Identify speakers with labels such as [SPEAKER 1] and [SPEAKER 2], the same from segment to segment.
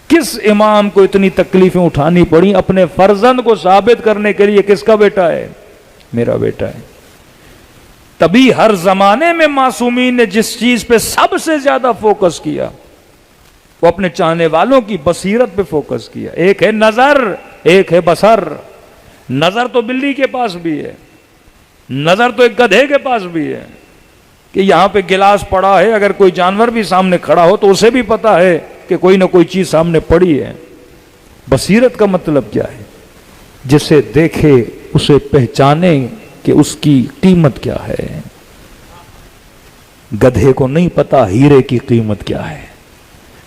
[SPEAKER 1] کس امام کو اتنی تکلیفیں اٹھانی پڑی اپنے فرزند کو ثابت کرنے کے لیے کس کا بیٹا ہے؟ میرا بیٹا ہے. تبھی ہر زمانے میں معصومین نے جس چیز پہ سب سے زیادہ فوکس کیا وہ اپنے چاہنے والوں کی بصیرت پہ فوکس کیا. ایک ہے نظر، ایک ہے بصر. نظر تو بلی کے پاس بھی ہے، نظر تو ایک گدھے کے پاس بھی ہے کہ یہاں پہ گلاس پڑا ہے، اگر کوئی جانور بھی سامنے کھڑا ہو تو اسے بھی پتا ہے کہ کوئی نہ کوئی چیز سامنے پڑی ہے. بصیرت کا مطلب کیا ہے؟ جسے دیکھے اسے پہچانے کہ اس کی قیمت کیا ہے. گدھے کو نہیں پتا ہیرے کی قیمت کیا ہے.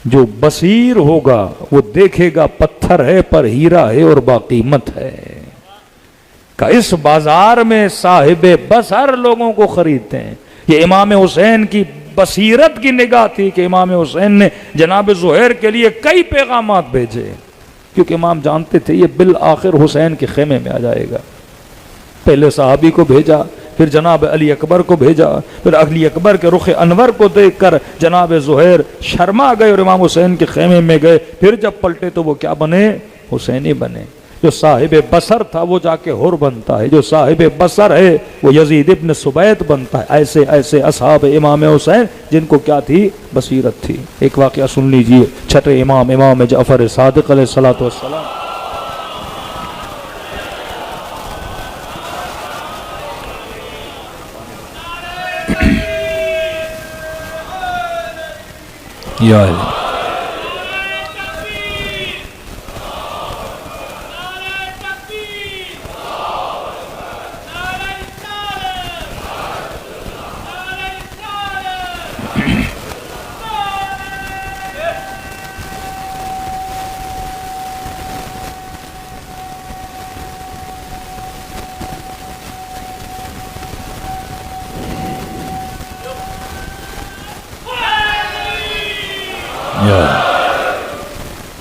[SPEAKER 1] جو بصیر ہوگا وہ دیکھے گا پتھر ہے پر ہیرا ہے اور باقیمت ہے. کہ اس بازار میں صاحب بصر لوگوں کو خریدتے ہیں. یہ امام حسین کی بصیرت کی نگاہ تھی کہ امام حسین نے جناب زہیر کے لیے کئی پیغامات بھیجے، کیونکہ امام جانتے تھے یہ بالآخر حسین کے خیمے میں آ جائے گا. پہلے صحابی کو بھیجا، پھر جناب علی اکبر کو بھیجا، پھر علی اکبر کے رخ انور کو دیکھ کر جناب زہیر شرما گئے اور امام حسین کے خیمے میں گئے. پھر جب پلٹے تو وہ کیا بنے؟ حسینی بنے. جو صاحب بصر تھا وہ جا کے حر بنتا ہے، جو صاحب بصر ہے وہ یزید ابن سبیت بنتا ہے. ایسے ایسے اصحاب امام حسین جن کو کیا تھی؟ بصیرت تھی. ایک واقعہ سن لیجئے. چھٹے امام جعفر صادق علیہ الصلوۃ والسلام یا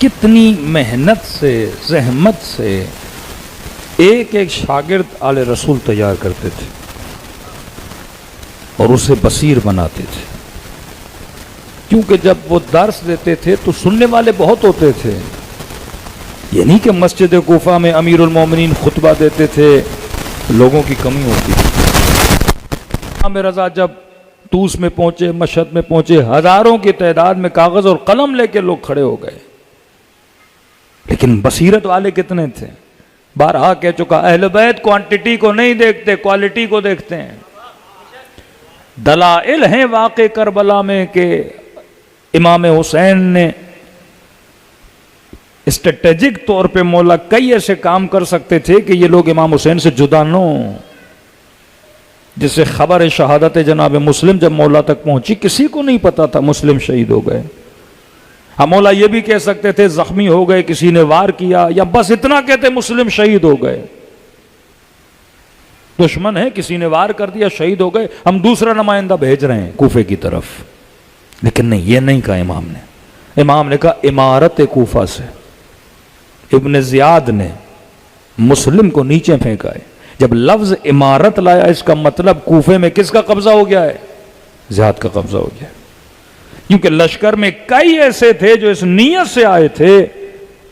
[SPEAKER 1] کتنی محنت سے، زحمت سے ایک ایک شاگرد آل رسول تیار کرتے تھے اور اسے بصیر بناتے تھے. کیونکہ جب وہ درس دیتے تھے تو سننے والے بہت ہوتے تھے. یہ نہیں کہ مسجد کوفہ میں امیر المومنین خطبہ دیتے تھے لوگوں کی کمی ہوتی تھی. امام رضا جب طوس میں پہنچے، مشہد میں پہنچے، ہزاروں کی تعداد میں کاغذ اور قلم لے کے لوگ کھڑے ہو گئے. لیکن بصیرت والے کتنے تھے؟ بارہا کہہ چکا، اہل بیت کوانٹٹی کو نہیں دیکھتے، کوالٹی کو دیکھتے ہیں. دلائل ہیں واقع کربلا میں کہ امام حسین نے اسٹریٹجک طور پہ مولا کئی ایسے کام کر سکتے تھے کہ یہ لوگ امام حسین سے جدا نہ ہوں. جس سے خبر شہادت جناب مسلم جب مولا تک پہنچی کسی کو نہیں پتا تھا مسلم شہید ہو گئے. ہم مولا یہ بھی کہہ سکتے تھے زخمی ہو گئے، کسی نے وار کیا، یا بس اتنا کہتے مسلم شہید ہو گئے. دشمن ہے، کسی نے وار کر دیا، شہید ہو گئے، ہم دوسرا نمائندہ بھیج رہے ہیں کوفے کی طرف. لیکن نہیں، یہ نہیں کہا امام نے. امام نے کہا امارت کوفہ سے. ابن زیاد نے مسلم کو نیچے پھینکا ہے. جب لفظ امارت لایا اس کا مطلب کوفے میں کس کا قبضہ ہو گیا ہے؟ زیاد کا قبضہ ہو گیا. کیونکہ لشکر میں کئی ایسے تھے جو اس نیت سے آئے تھے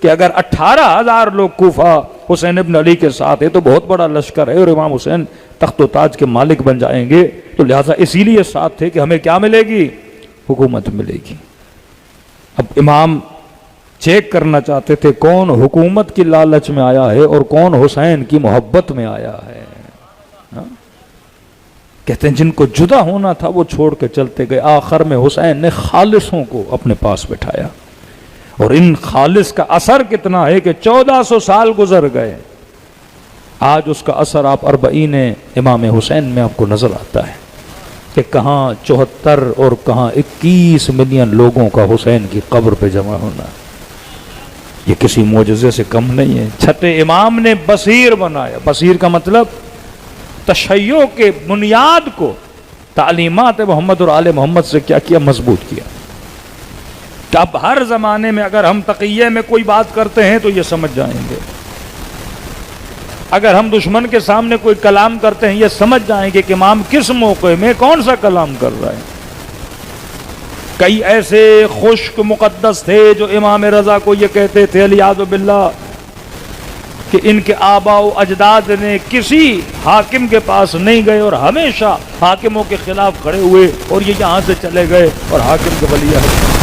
[SPEAKER 1] کہ اگر 18,000 لوگ کوفہ حسین ابن علی کے ساتھ ہے تو بہت بڑا لشکر ہے اور امام حسین تخت و تاج کے مالک بن جائیں گے، تو لہٰذا اسی لیے ساتھ تھے کہ ہمیں کیا ملے گی؟ حکومت ملے گی. اب امام چیک کرنا چاہتے تھے کون حکومت کی لالچ میں آیا ہے اور کون حسین کی محبت میں آیا ہے. کہتے ہیں جن کو جدا ہونا تھا وہ چھوڑ کے چلتے گئے. آخر میں حسین نے خالصوں کو اپنے پاس بٹھایا، اور ان خالص کا اثر کتنا ہے کہ 1400 سال گزر گئے. آج اس کا اثر آپ 40 امام حسین میں آپ کو نظر آتا ہے کہ کہاں 74 اور کہاں 21 ملین لوگوں کا حسین کی قبر پہ جمع ہونا. یہ کسی معجزے سے کم نہیں ہے. چھٹے امام نے بصیر بنایا. بصیر کا مطلب تشیع کے بنیاد کو تعلیمات محمد اور آل محمد سے کیا کیا؟ مضبوط کیا. اب ہر زمانے میں اگر ہم تقیہ میں کوئی بات کرتے ہیں تو یہ سمجھ جائیں گے اگر ہم دشمن کے سامنے کوئی کلام کرتے ہیں یہ سمجھ جائیں گے کہ امام کس موقع میں کون سا کلام کر رہے ہیں۔ کئی ایسے خشک مقدس تھے جو امام رضا کو یہ کہتے تھے علیاذ باللہ کہ ان کے آباء و اجداد نے کسی حاکم کے پاس نہیں گئے اور ہمیشہ حاکموں کے خلاف کھڑے ہوئے اور یہ یہاں سے چلے گئے اور حاکم کے ولی عہد